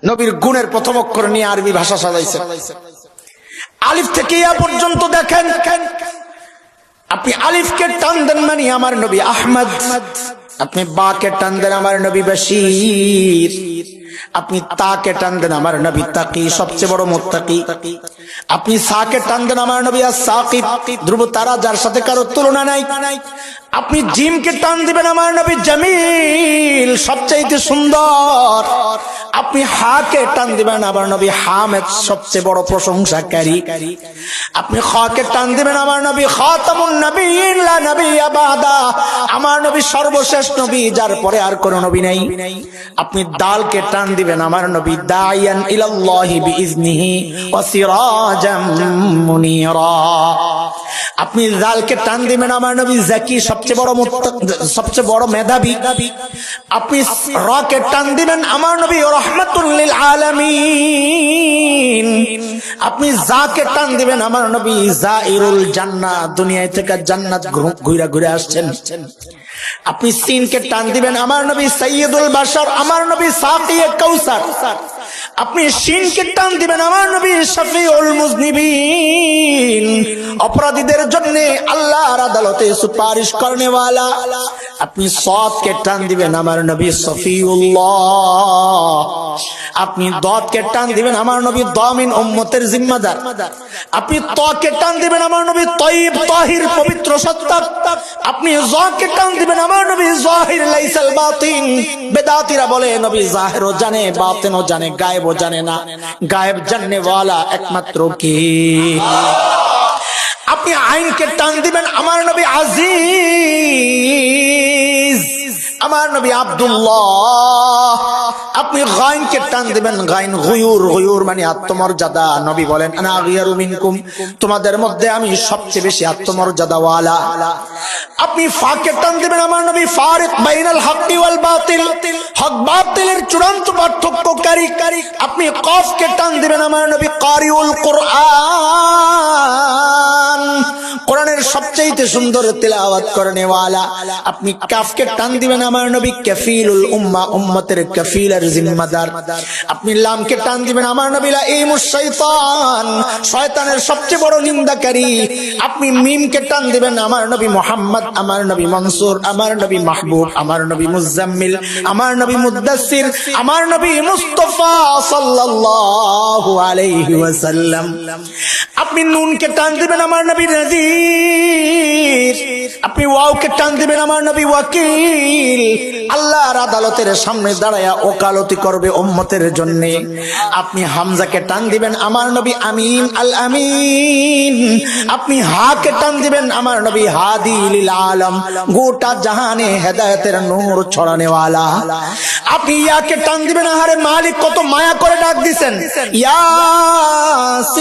নবীর গুণের প্রথম অক্ষর নিয়ে আরবি ভাষা সাজাইছেন। আলিফ থেকে ইয়া পর্যন্ত দেখেন, আপনি আলিফকে টান দেন মানে আমার নবী আহমদ, আপনি বাকে টান দেন আমার নবী বশীর, আপনি তাকে টান দেন আমার নবী তাকি, সবচেয়ে বড় মুত্তাকি, আপনি সাকে টান দেন আমার নবী as-সাকিব, ধ্রুব তারা যার সাথে কারো তুলনা নাই, আপনি জিমকে টান দিবেন আমার নবী জামিল, সবচাইতে সুন্দর, আপনি হাকে টান দিবেন আমার নবী হামিদ, সবচেয়ে বড় প্রশংসাকারী, আপনি খাকে টান দিবেন আমার নবী খাতামুন নবিয়্যিন লা নবিয়্যা বাদা, আমার নবী সর্বশেষ নবী, যার পরে আর কোন নবী নাই। আপনি দালকে টান দিবেন আমার নবী দাইয়ান ইলাল্লাহি বিইজনিহি ওয়া সিরাজাম মুনীরা, আপনি জালকে টান দিবেন আমার নবী যাকি, সবচেয়ে বড় সবচেয়ে বড় মেধাবী, আপনি রাকে টান দিবেন আমার নবী রাহমাতুল লিল আলামিন, আপনি জাকে টান দিবেন আমার নবী জাইরুল জান্নাহ, দুনিয়া থেকে জান্নাত ঘুরে ঘুরে আসছেন। আপনি সিনকে টান দিবেন আমার নবী সাইয়্যিদুল বাশার, আমার নবী সাকিয়ে কাউসার, আপনি শিনকে টান দিবেন আমার নবী শাফিউল মুজনিবিন, অপরাধীদের জন্য আল্লাহর আদালতে সুপারিশ করনে ওয়ালা, আপনি সাদকে টান দিবেন আমার নবী সফিউল্লাহ, আপনি দাদকে টান দিবেন আমার নবী দামিন উম্মতের জিম্মাদার, আপনি তাকে টান দিবেন আমার নবী তাইয়িব তাহির পবিত্র সত্তা, আপনি জাকে টান দিবেন আমার নবী জাহির লাইসাল বাতিন, বেদাতীরা বলে নবী জাহিরও জানে বাতিনও জানে গায়েবও জানে না, গায়েব জাননে ওয়ালা একমাত্র কে? আপনি আইনকে টান দিবেন আমার নবী আজিজ, আমার নবী আব্দুল্লাহ, আপনি গাইনকে টান দিবেন গাইন গুয়ুর, গুয়ুর মানে আত্মমর্যাদা, নবী বলেন আনা গিয়ারু মিনকুম, তোমাদের মধ্যে আমি সবচেয়ে বেশি আত্মমর্যাদা ওয়ালা। আপনি ফাকে টান দিবেন আমার নবী ফারিক বাইনাল হক্কি ওয়াল বাতিল, হক বাতিলের চূড়ান্ত পার্থক্যকারী, আপনি কফকে টান দিবেন আমার নবী কারিউল কুরআন, কোরআনের সবচেয়ে সুন্দর তেলাওয়াত করনে ওয়ালা, আপনি কাফকে টান দিবেন আমার নবী কাফিলুল উম্মাহ, উম্মতের কাফিলের জিম্মাদার, আপনি লামকে টান দিবেন আমার নবী লাঈমুশ শাইতান, শয়তানের সবচেয়ে বড় নিন্দাকারী, আপনি মিমকে টান দিবেন আমার নবী মুহাম্মদ, আমার নবী মনসুর, আমার নবী মাহবুব, আমার নবী মুজাম্মিল, আমার নবী মুদ্দাসসির, আমার নবী মুস্তাফা সাল্লাল্লাহু আলাইহি ওয়াসাল্লাম, আপনি নুনকে টান দিবেন আমার নবী নাযীর, আপনি ওয়াওকে টান দিবেন আমার নবী ওয়াকিল, আল্লাহর আদালতের সামনে দাঁড়ায়া ওকালতি করবে উম্মতের জন্য, আপনি হামজাকে টান দিবেন আমার নবী আমিন আল আমিন, আপনি হাকে টান দিবেন আমার নবী হাদি লিল আলম, গোটা জাহানে হেদায়েতের নূর ছড়ানে ওয়ালা, আপনি ইয়াকে টান দিবেন, আরে মালিক কত মায়া করে ডাক দিবেন ইয়াসিন,